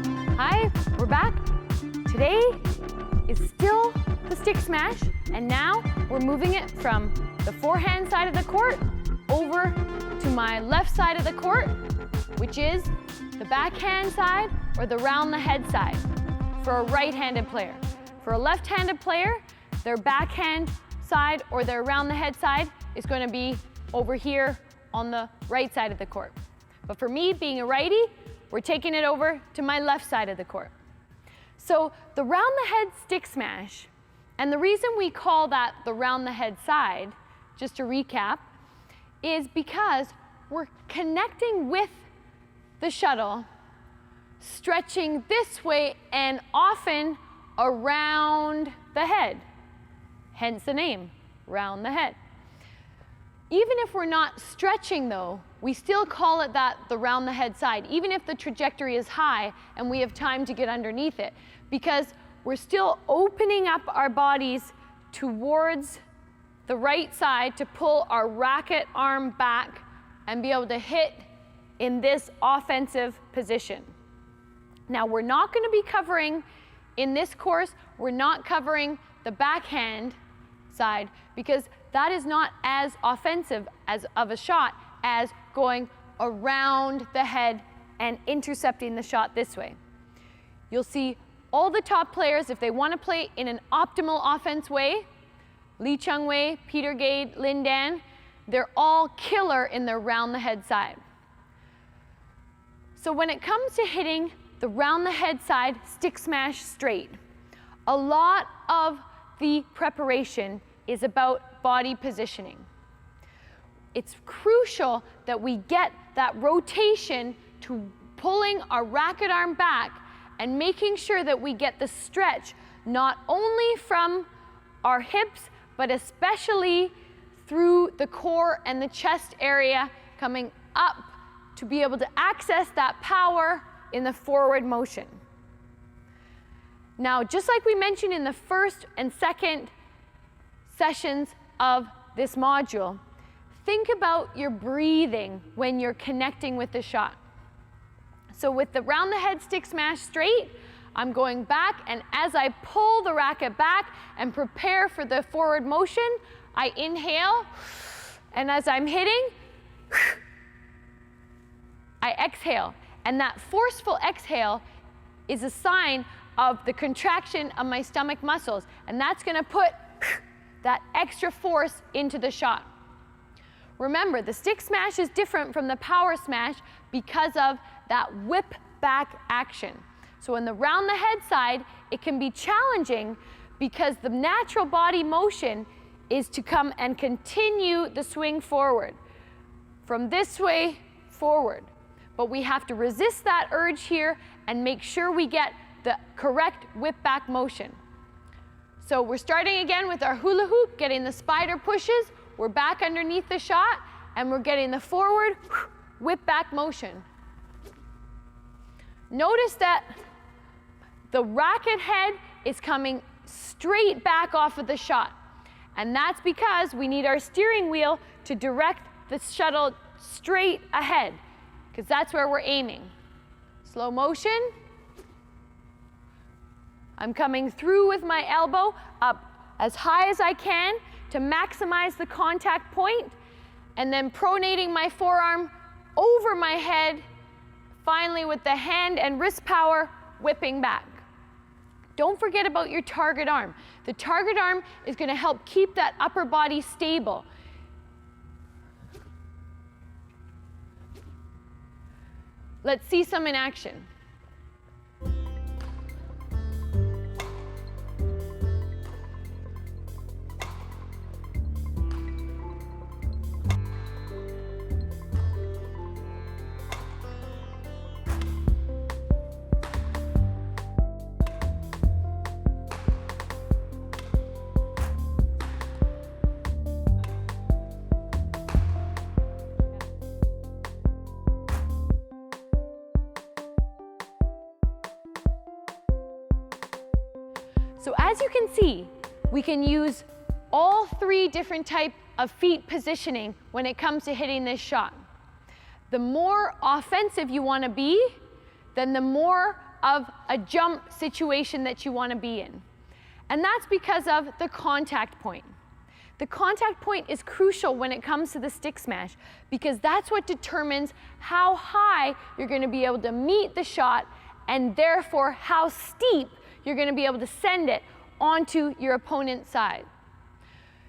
Hi, we're back. Today is still the stick smash, and now we're moving it from the forehand side of the court over to my left side of the court, which is the backhand side or the round the head side for a right-handed player. For a left-handed player, their backhand side or their round the head side is going to be over here on the right side of the court. But for me, being a righty, we're taking it over to my left side of the court. So the round the head stick smash, and the reason we call that the round the head side, just to recap, is because we're connecting with the shuttle, stretching this way and often around the head, hence the name, round the head. Even if we're not stretching though, we still call it that, the round the head side, even if the trajectory is high and we have time to get underneath it, because we're still opening up our bodies towards the right side to pull our racket arm back and be able to hit in this offensive position. Now, we're not going to be covering, in this course, we're not covering the backhand side because that is not as offensive as of a shot as going around the head and intercepting the shot this way. You'll see all the top players, if they want to play in an optimal offense way, Lee Chung-wei, Peter Gade, Lin Dan, they're all killer in their round the head side. So when it comes to hitting the round the head side stick smash straight, a lot of the preparation is about body positioning. It's crucial that we get that rotation to pulling our racket arm back and making sure that we get the stretch not only from our hips, but especially through the core and the chest area coming up to be able to access that power in the forward motion. Now, just like we mentioned in the first and second sessions of this module, think about your breathing when you're connecting with the shot. So with the round the head stick smash straight, I'm going back, and as I pull the racket back and prepare for the forward motion, I inhale, and as I'm hitting, I exhale. And that forceful exhale is a sign of the contraction of my stomach muscles, and that's going to put that extra force into the shot. Remember, the stick smash is different from the power smash because of that whip back action. So in the round the head side, it can be challenging because the natural body motion is to come and continue the swing forward, from this way forward. But we have to resist that urge here and make sure we get the correct whip back motion. So we're starting again with our hula hoop, getting the spider pushes. We're back underneath the shot, and we're getting the forward whip back motion. Notice that the racket head is coming straight back off of the shot. And that's because we need our steering wheel to direct the shuttle straight ahead, because that's where we're aiming. Slow motion. I'm coming through with my elbow up as high as I can to maximize the contact point, and then pronating my forearm over my head, finally with the hand and wrist power whipping back. Don't forget about your target arm. The target arm is going to help keep that upper body stable. Let's see some in action. So as you can see, we can use all three different types of feet positioning when it comes to hitting this shot. The more offensive you want to be, then the more of a jump situation that you want to be in. And that's because of the contact point. The contact point is crucial when it comes to the stick smash because that's what determines how high you're going to be able to meet the shot and therefore how steep you're going to be able to send it onto your opponent's side.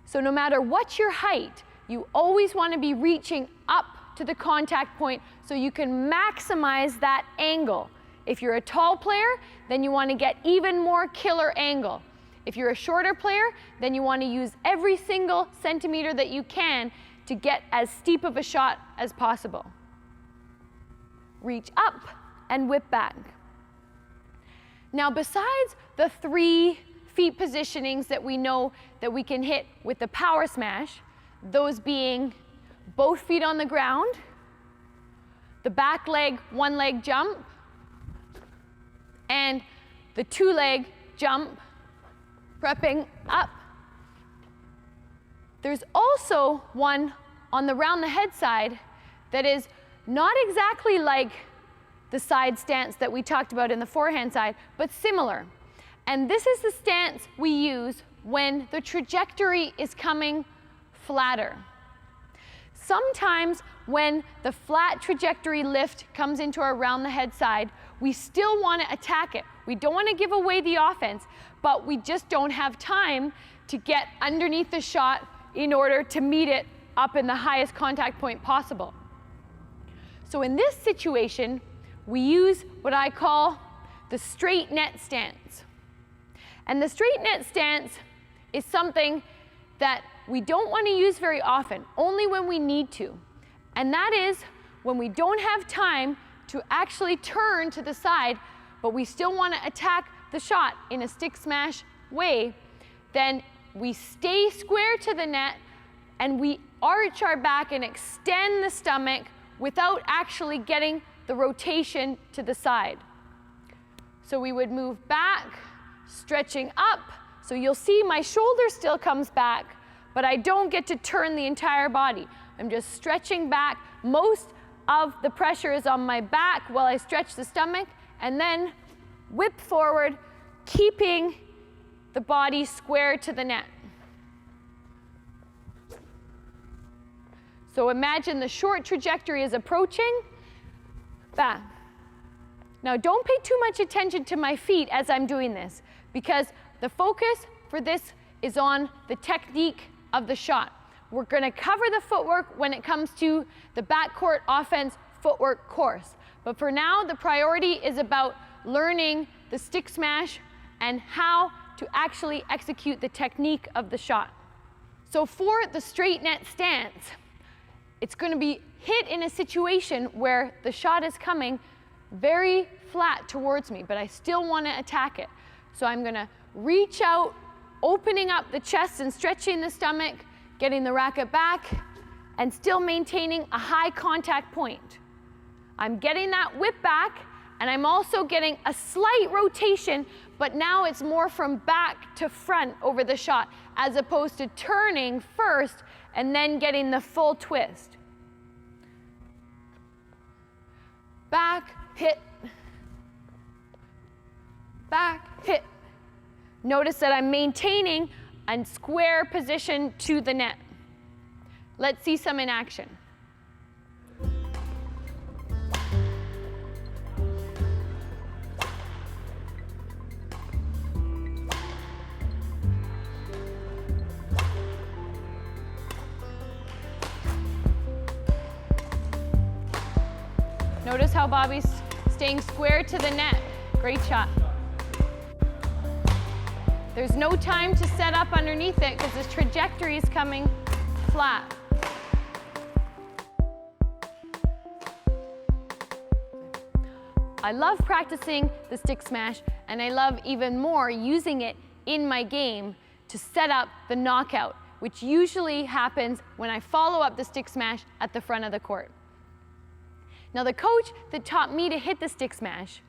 So no matter what your height, you always want to be reaching up to the contact point so you can maximize that angle. If you're a tall player, then you want to get even more killer angle. If you're a shorter player, then you want to use every single centimeter that you can to get as steep of a shot as possible. Reach up and whip back. Now, besides the 3 feet positionings that we know that we can hit with the power smash, those being both feet on the ground, the back leg, 1 leg jump, and the 2 leg jump, prepping up. There's also one on the round the head side that is not exactly like the side stance that we talked about in the forehand side, but similar. And this is the stance we use when the trajectory is coming flatter. Sometimes when the flat trajectory lift comes into our round the head side, we still want to attack it. We don't want to give away the offense, but we just don't have time to get underneath the shot in order to meet it up in the highest contact point possible. So in this situation, we use what I call the straight net stance. And the straight net stance is something that we don't want to use very often, only when we need to. And that is when we don't have time to actually turn to the side, but we still want to attack the shot in a stick smash way, then we stay square to the net and we arch our back and extend the stomach without actually getting the rotation to the side. So we would move back, stretching up. So you'll see my shoulder still comes back, but I don't get to turn the entire body. I'm just stretching back. Most of the pressure is on my back while I stretch the stomach, and then whip forward, keeping the body square to the net. So imagine the short trajectory is approaching, back. Now don't pay too much attention to my feet as I'm doing this, because the focus for this is on the technique of the shot. We're going to cover the footwork when it comes to the backcourt offense footwork course. But for now, the priority is about learning the stick smash and how to actually execute the technique of the shot. So for the straight net stance, it's going to be hit in a situation where the shot is coming very flat towards me, but I still want to attack it. So I'm going to reach out, opening up the chest and stretching the stomach, getting the racket back, and still maintaining a high contact point. I'm getting that whip back, and I'm also getting a slight rotation, but now it's more from back to front over the shot, as opposed to turning first and then getting the full twist. Back, hit. Back, hit. Notice that I'm maintaining a square position to the net. Let's see some in action. Notice how Bobby's staying square to the net. Great shot. There's no time to set up underneath it because this trajectory is coming flat. I love practicing the stick smash, and I love even more using it in my game to set up the knockout, which usually happens when I follow up the stick smash at the front of the court. Now, the coach that taught me to hit the stick smash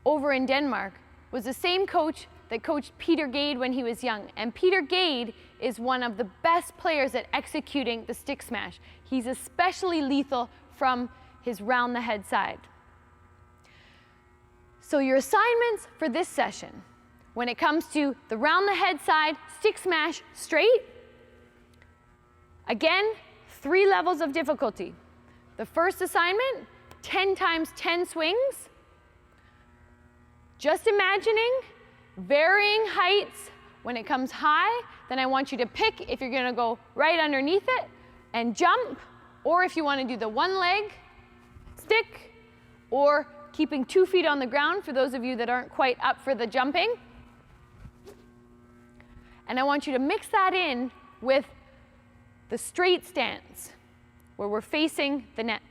over in Denmark was the same coach that coached Peter Gade when he was young. And Peter Gade is one of the best players at executing the stick smash. He's especially lethal from his round the head side. So your assignments for this session, when it comes to the round the head side stick smash straight, again, 3 levels of difficulty. The first assignment, 10 times 10 swings. Just imagining varying heights. When it comes high, then I want you to pick if you're gonna go right underneath it and jump, or if you wanna do the one leg stick, or keeping 2 feet on the ground for those of you that aren't quite up for the jumping. And I want you to mix that in with the straight stance, where we're facing the net.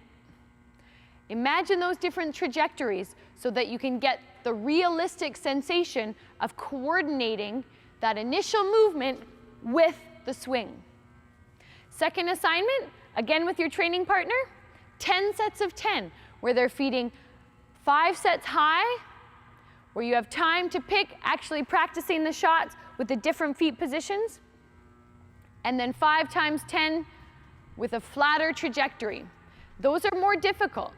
Imagine those different trajectories so that you can get the realistic sensation of coordinating that initial movement with the swing. Second assignment, again with your training partner, 10 sets of 10, where they're feeding 5 sets high, where you have time to pick, actually practicing the shots with the different feet positions, and then 5 times 10 with a flatter trajectory. Those are more difficult.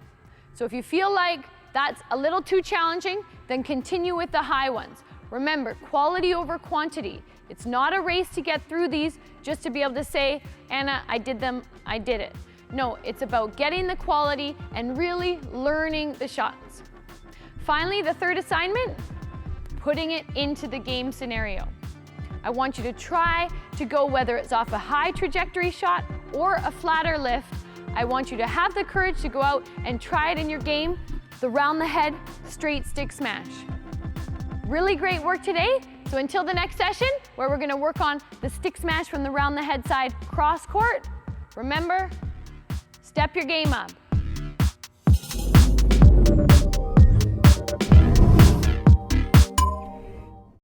So if you feel like that's a little too challenging, then continue with the high ones. Remember, quality over quantity. It's not a race to get through these just to be able to say, Anna, I did them, I did it. No, it's about getting the quality and really learning the shots. Finally, the third assignment, putting it into the game scenario. I want you to try to go, whether it's off a high trajectory shot or a flatter lift, I want you to have the courage to go out and try it in your game, the round the head straight stick smash. Really great work today. So until the next session, where we're gonna work on the stick smash from the round the head side cross court, remember, step your game up.